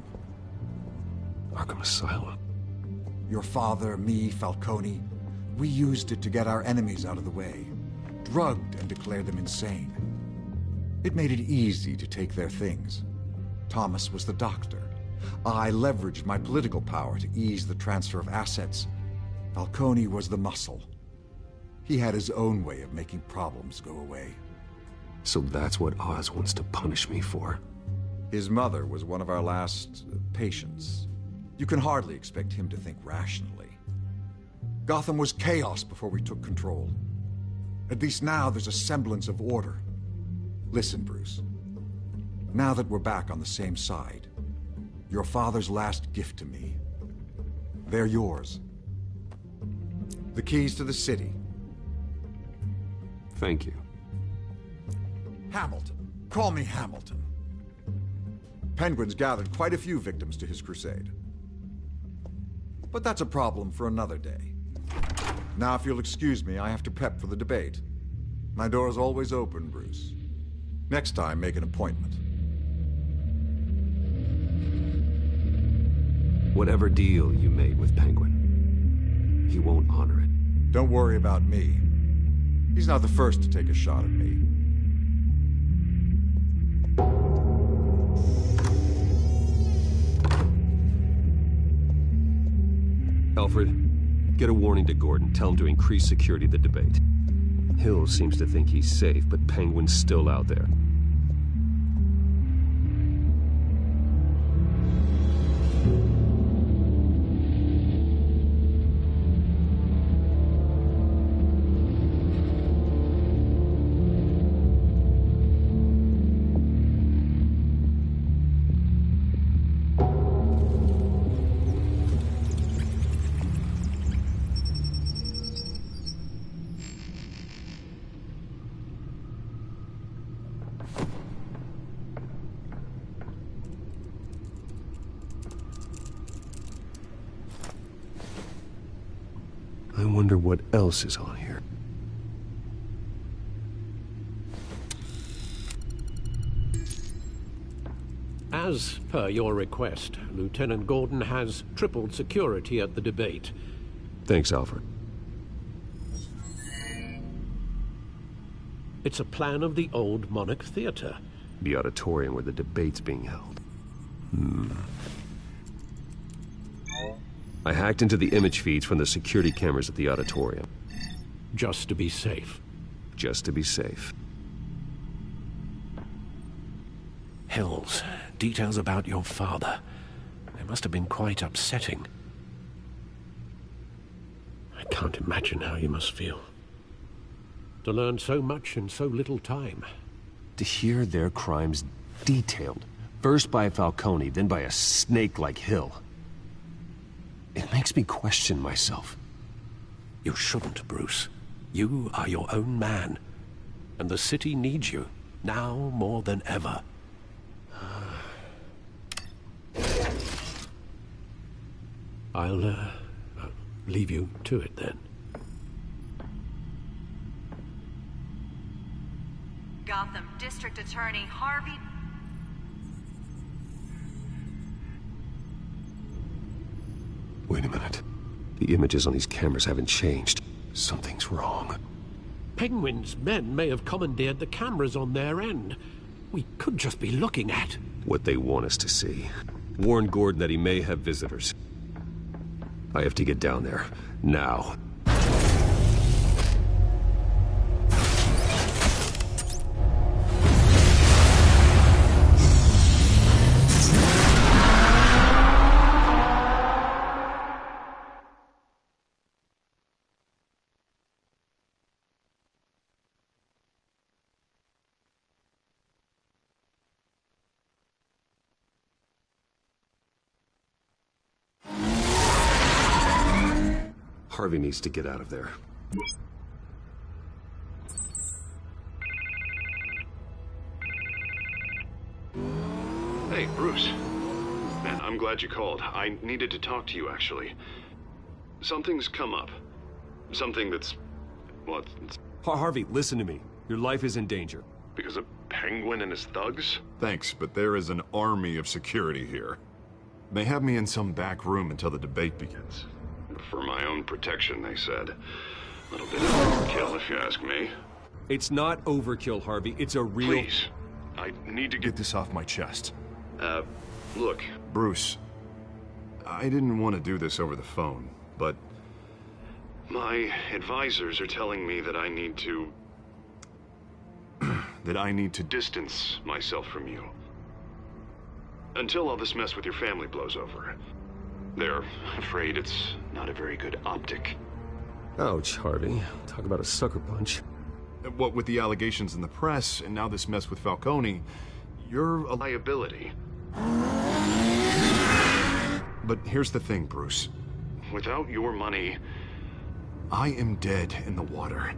Arkham Asylum? Your father, me, Falcone, we used it to get our enemies out of the way. Drugged and declared them insane. It made it easy to take their things. Thomas was the doctor. I leveraged my political power to ease the transfer of assets. Falcone was the muscle. He had his own way of making problems go away. So that's what Oz wants to punish me for? His mother was one of our last patients. You can hardly expect him to think rationally. Gotham was chaos before we took control. At least now there's a semblance of order. Listen, Bruce. Now that we're back on the same side, your father's last gift to me, they're yours. The keys to the city. Thank you. Hamilton. Call me Hamilton. Penguin's gathered quite a few victims to his crusade. But that's a problem for another day. Now, if you'll excuse me, I have to prep for the debate. My door is always open, Bruce. Next time, make an appointment. Whatever deal you made with Penguin, he won't honor it. Don't worry about me. He's not the first to take a shot at me. Alfred, get a warning to Gordon. Tell him to increase security of the debate. Hill seems to think he's safe, but Penguin's still out there. I wonder what else is on here. As per your request, Lieutenant Gordon has tripled security at the debate. Thanks, Alfred. It's a plan of the old Monarch Theater. The auditorium where the debate's being held. I hacked into the image feeds from the security cameras at the auditorium. Just to be safe. Just to be safe. Hills, details about your father. They must have been quite upsetting. I can't imagine how you must feel. To learn so much in so little time. To hear their crimes detailed, first by Falcone, then by a snake like Hill. It makes me question myself. You shouldn't, Bruce. You are your own man. And the city needs you, now more than ever. I'll leave you to it then. Gotham District Attorney Harvey... Wait a minute. The images on these cameras haven't changed. Something's wrong. Penguin's men may have commandeered the cameras on their end. We could just be looking at... what they want us to see. Warn Gordon that he may have visitors. I have to get down there. Now. Harvey needs to get out of there. Hey, Bruce. Man, I'm glad you called. I needed to talk to you, actually. Something's come up. Something that's... well, it's... Harvey, listen to me. Your life is in danger. Because of Penguin and his thugs? Thanks, but there is an army of security here. They have me in some back room until the debate begins. For my own protection, they said. A little bit of overkill, if you ask me. It's not overkill, Harvey. It's a real... Please. I need to get this off my chest. Look. Bruce, I didn't want to do this over the phone, but... my advisors are telling me that I need to... that I need to distance myself from you. Until all this mess with your family blows over. They're afraid it's not a very good optic. Ouch, Harvey. Talk about a sucker punch. What with the allegations in the press, and now this mess with Falcone, you're a liability. But here's the thing, Bruce. Without your money, I am dead in the water.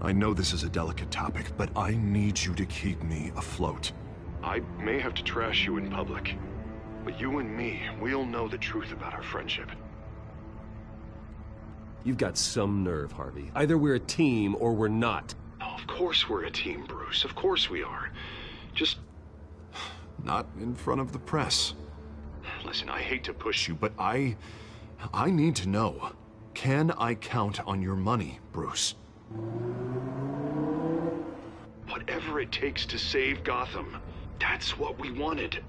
I know this is a delicate topic, but I need you to keep me afloat. I may have to trash you in public. But you and me, we'll know the truth about our friendship. You've got some nerve, Harvey. Either we're a team or we're not. Oh, of course we're a team, Bruce. Of course we are. Just... not in front of the press. Listen, I hate to push you, but I need to know. Can I count on your money, Bruce? Whatever it takes to save Gotham. That's what we wanted.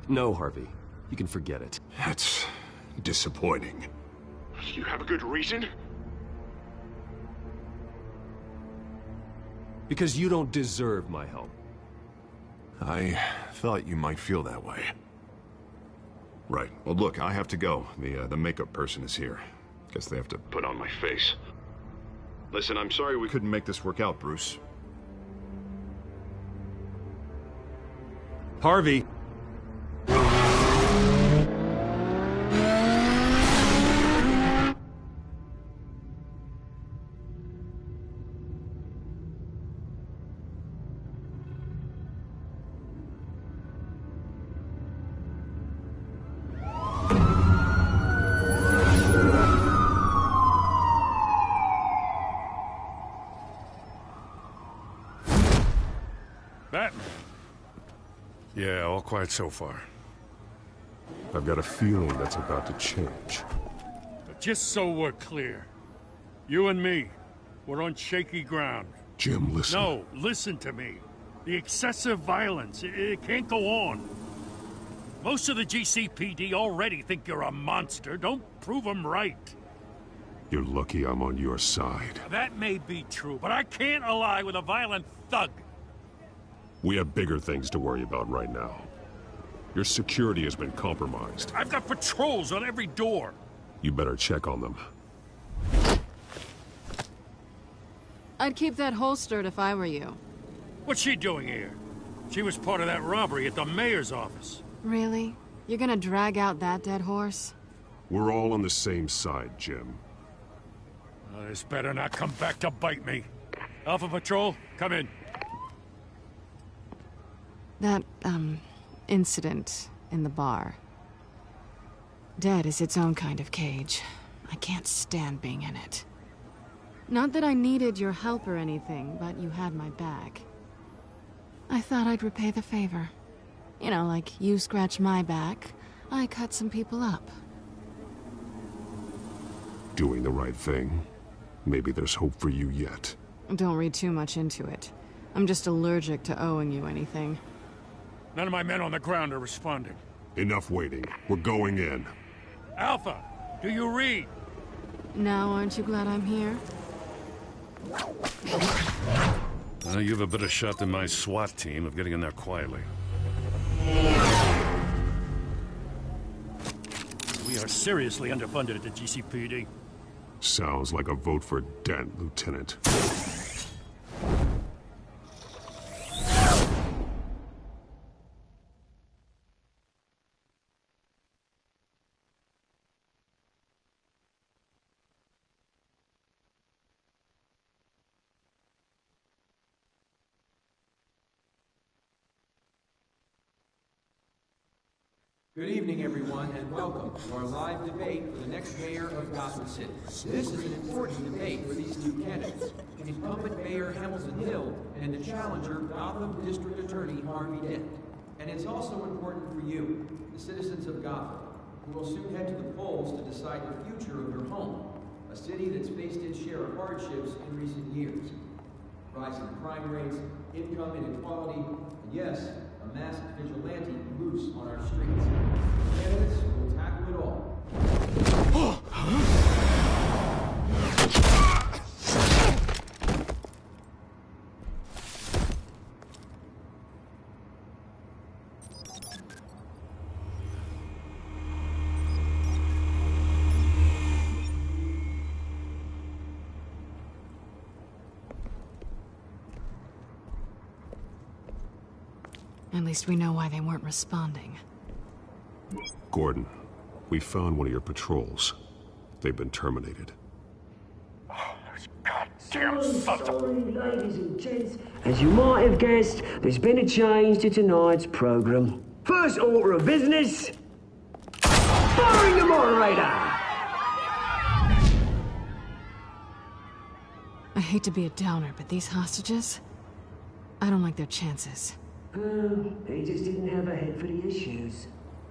No, Harvey. You can forget it. That's disappointing. You have a good reason? Because you don't deserve my help. I thought you might feel that way. Right. Well, look, I have to go. The makeup person is here. Guess they have to put on my face. Listen, I'm sorry we couldn't make this work out, Bruce. Harvey! All quiet so far. I've got a feeling that's about to change. But just so we're clear, you and me, we're on shaky ground. Jim, listen. No, listen to me. The excessive violence, it can't go on. Most of the GCPD already think you're a monster. Don't prove them right. You're lucky I'm on your side. That may be true, but I can't ally with a violent thug. We have bigger things to worry about right now. Your security has been compromised. I've got patrols on every door. You better check on them. I'd keep that holstered if I were you. What's she doing here? She was part of that robbery at the mayor's office. Really? You're gonna drag out that dead horse? We're all on the same side, Jim. This better not come back to bite me. Alpha Patrol, come in. That, incident in the bar. Dead is its own kind of cage. I can't stand being in it. Not that I needed your help or anything, but you had my back. I thought I'd repay the favor. You know, like you scratch my back, I cut some people up. Doing the right thing. Maybe there's hope for you yet. Don't read too much into it. I'm just allergic to owing you anything. None of my men on the ground are responding. Enough waiting. We're going in. Alpha, do you read? Now aren't you glad I'm here? You have a better shot than my SWAT team of getting in there quietly. We are seriously underfunded at the GCPD. Sounds like a vote for Dent, Lieutenant. Good evening, everyone, and welcome to our live debate for the next mayor of Gotham City. This is an important debate for these two candidates, incumbent Mayor Hamilton Hill and the challenger, Gotham District Attorney Harvey Dent. And it's also important for you, the citizens of Gotham, who will soon head to the polls to decide the future of your home, a city that's faced its share of hardships in recent years. Rising crime rates, income inequality, and yes, a masked vigilante loose on our streets. Candidates will tackle it all. At least we know why they weren't responding. Gordon, we found one of your patrols. They've been terminated. Damn sorry, ladies and gents. As you might have guessed, there's been a change to tonight's program. First order of business, firing the moderator! I hate to be a downer, but these hostages? I don't like their chances. They just didn't have a head for the issues.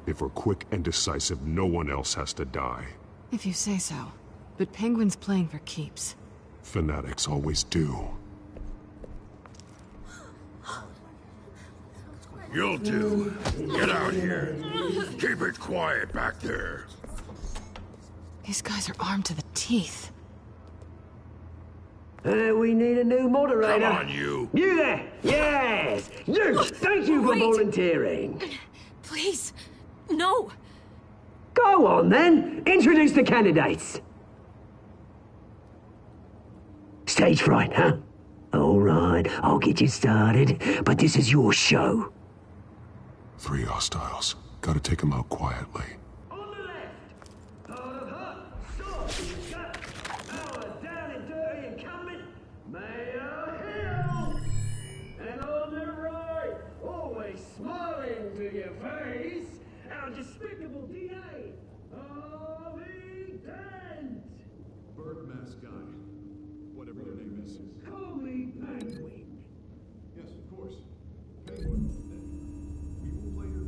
If we're quick and decisive, no one else has to die. If you say so. But Penguin's playing for keeps. Fanatics always do. You'll do. Get out here. Keep it quiet back there. These guys are armed to the teeth. We need a new moderator. Come on, you. You there! Yes! You! Thank you for volunteering. Please, no. Go on, then. Introduce the candidates. Stage fright, huh? All right, I'll get you started, but this is your show. 3 hostiles. Gotta take them out quietly. Smiling to your face, our despicable DA, Harvey Dent! Bird mask guy. Whatever your name is. Call me Penguin. Yes, of course. Penguin. We will play your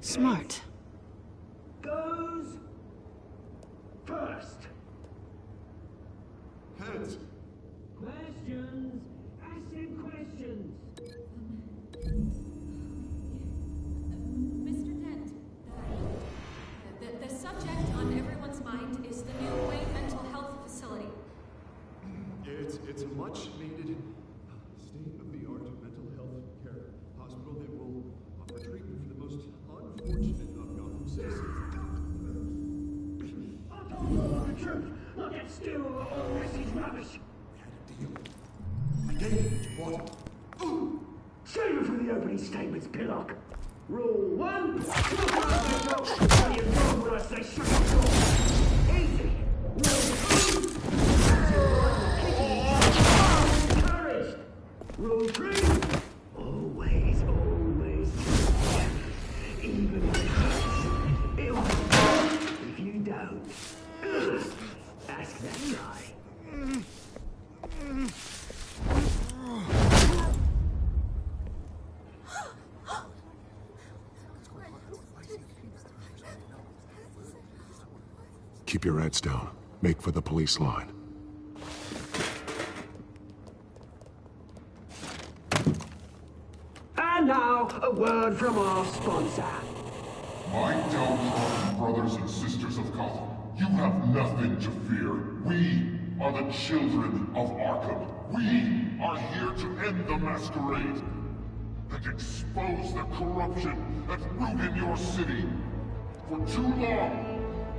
Smart. Goes first. Heads. Questions. Ask them questions. Mr. Dent, the subject on everyone's mind is the new Wayne Mental Health Facility. It's a much-needed state-of-the-art mental health care hospital that will offer treatment for the most unfortunate of Gotham citizens. I told you all the truth. Not that stew or all this rubbish. I gave you what you wanted. Save it for the opening statements, Pillock. Rule 1. Look out you wrong when I say shut your door. Easy. Rule 2. Encouraged. Rule 3. Always, always. Even if it hurts, it'll if you don't. Ask that guy. Keep your heads down. Make for the police line. And now, a word from our sponsor. My downtrodden brothers and sisters of Gotham, you have nothing to fear. We are the children of Arkham. We are here to end the masquerade and expose the corruption that rooted your city. For too long,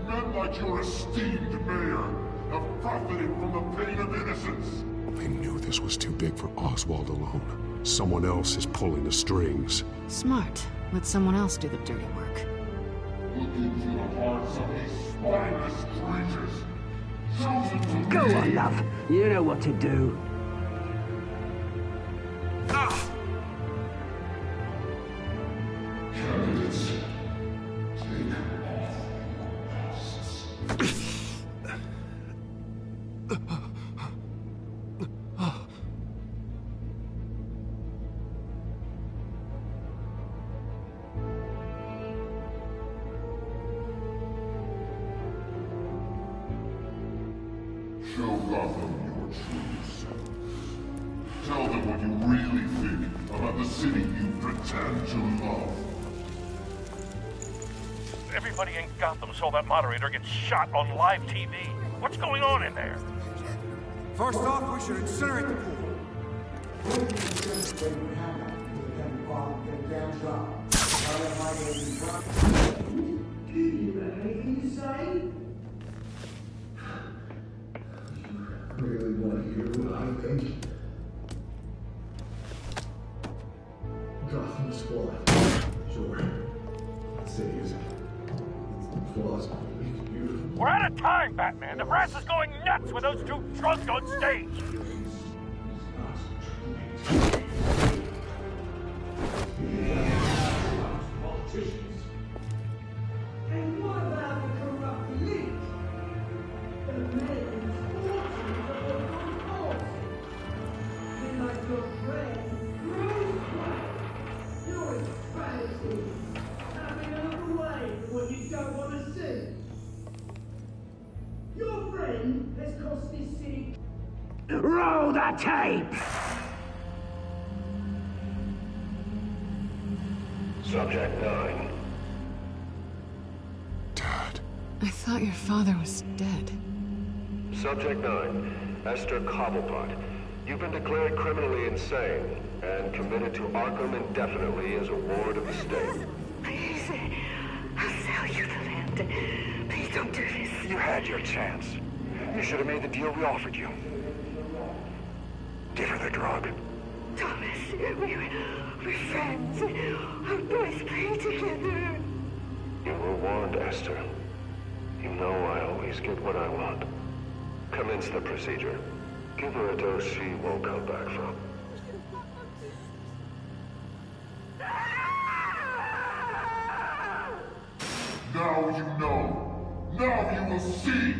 men like your esteemed mayor have profited from the pain of innocence. They knew this was too big for Oswald alone. Someone else is pulling the strings. Smart. Let someone else do the dirty work. Look into the hearts of these spineless creatures. Chosen to Go be. on, love. You know what to do. Candidates, take off your masks. Show Gotham your true self. Tell them what you really think about the city you pretend to love. Everybody in Gotham saw that moderator get shot on live TV. What's going on in there? First off, we should incinerate the pool. Do you have anything to say? Really want to hear what I think? Gotham's flawed. Sure. That city is flaws make it beautiful. We're out of time, Batman. The press is going nuts with those two drunks on stage. And what about the corrupt elite? The men and fortunes of the good cause? Be like your friend, Bruce Wayne. You're a fantasy. Having a look away from what you don't want to see. Your friend has cost this city. Roll the tape! Subject 9. I thought your father was dead. Subject 9. Esther Cobblepot. You've been declared criminally insane and committed to Arkham indefinitely as a ward of the state. Please, I'll sell you the land. Please don't do this. You had your chance. You should have made the deal we offered you. Give her the drug. Thomas, we're friends. Our boys play together. You were warned, Esther. You know I always get what I want. Commence the procedure. Give her a dose she won't come back from. Now you know. Now you will see.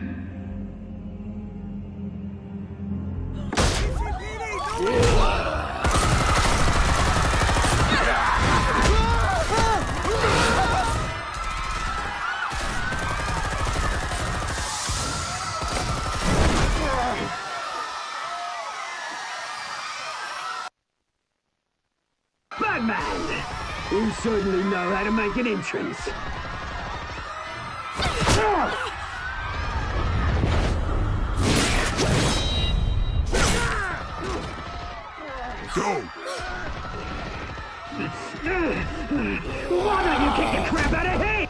Batman! You certainly know how to make an entrance. Go! Why don't you kick the crap out of him?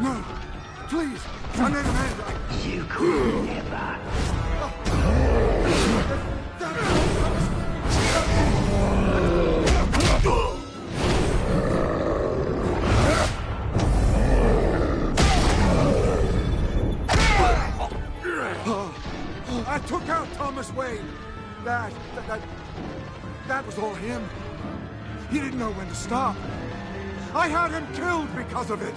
No! Please! I need a hand! You could never. I took out Thomas Wayne. That was all him. He didn't know when to stop. I had him killed because of it.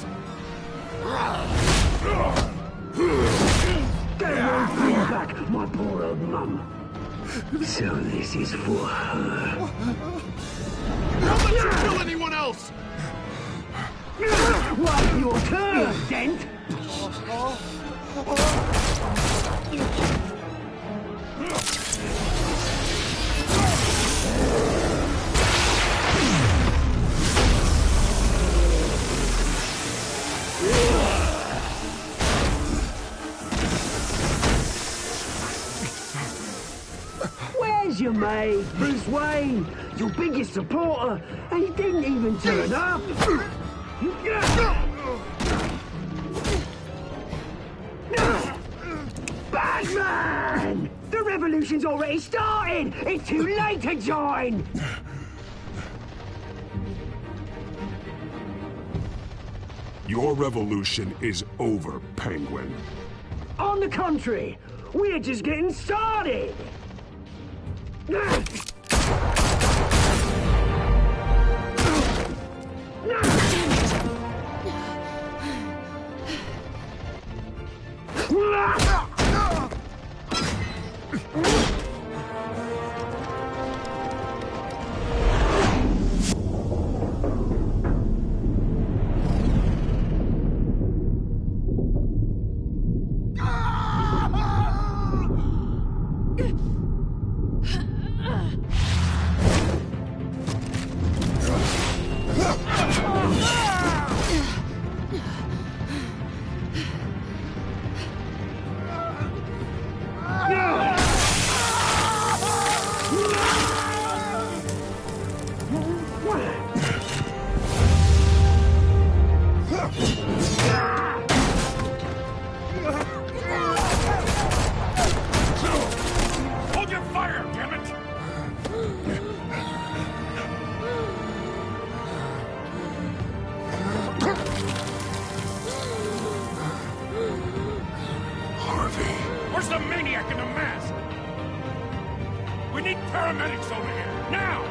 They won't bring back my poor old mum. So this is for her. Don't let you kill anyone else! Well, your turn, Dent. Where's your mate, Bruce Wayne? Your biggest supporter, and he didn't even turn up. Batman! The revolution's already started! It's too late to join! Your revolution is over, Penguin. On the contrary, we're just getting started! Hold your fire, damn it! Harvey. Where's the maniac in the mask? We need paramedics over here, now!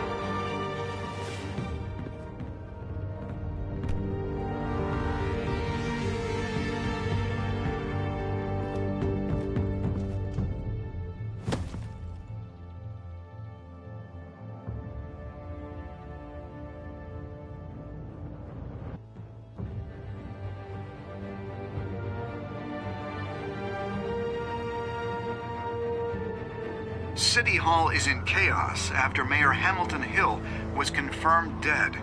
City Hall is in chaos after Mayor Hamilton Hill was confirmed dead.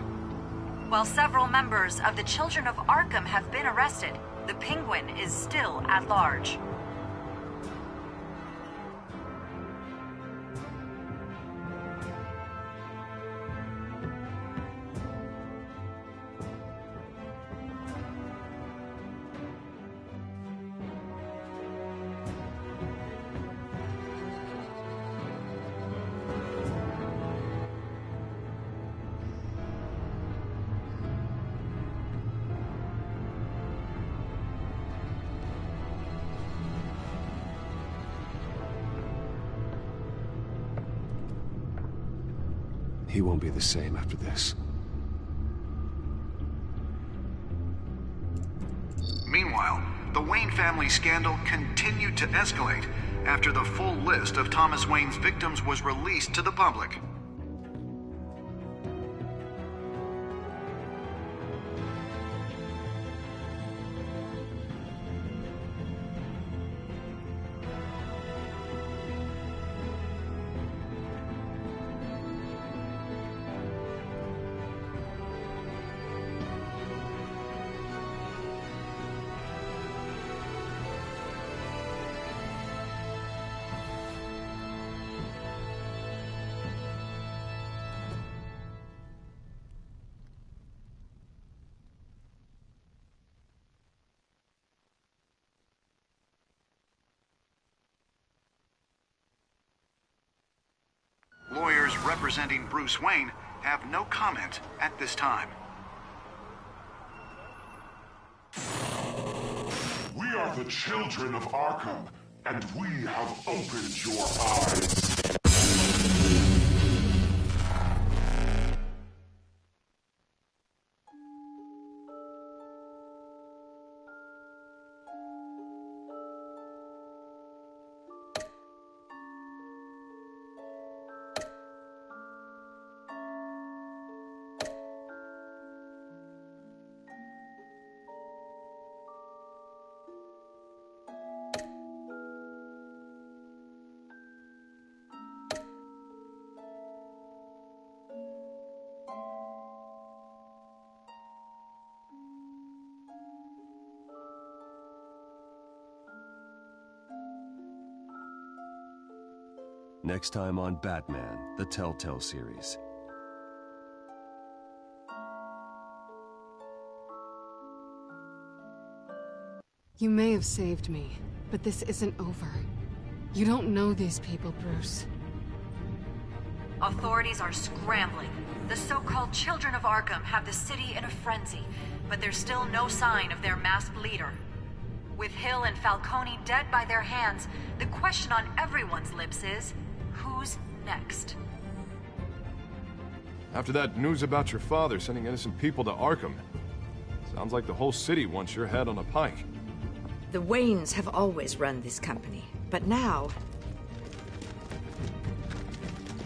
While several members of the Children of Arkham have been arrested, the Penguin is still at large. He won't be the same after this. Meanwhile, the Wayne family scandal continued to escalate after the full list of Thomas Wayne's victims was released to the public. members representing Bruce Wayne have no comment at this time. We are the children of Arkham, and we have opened your eyes. Next time on Batman, the Telltale series. You may have saved me, but this isn't over. You don't know these people, Bruce. Authorities are scrambling. The so-called Children of Arkham have the city in a frenzy, but there's still no sign of their masked leader. With Hill and Falcone dead by their hands, the question on everyone's lips is, who's next? After that news about your father sending innocent people to Arkham, sounds like the whole city wants your head on a pike. The Waynes have always run this company, but now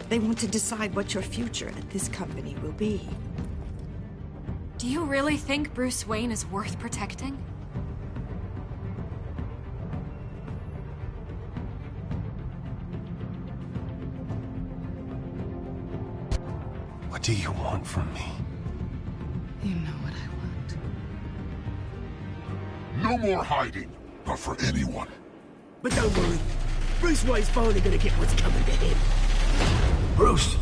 they want to decide what your future at this company will be. Do you really think Bruce Wayne is worth protecting? What do you want from me? You know what I No want. more hiding, not for anyone. But don't worry, Bruce Wayne's finally gonna get what's coming to him. Bruce,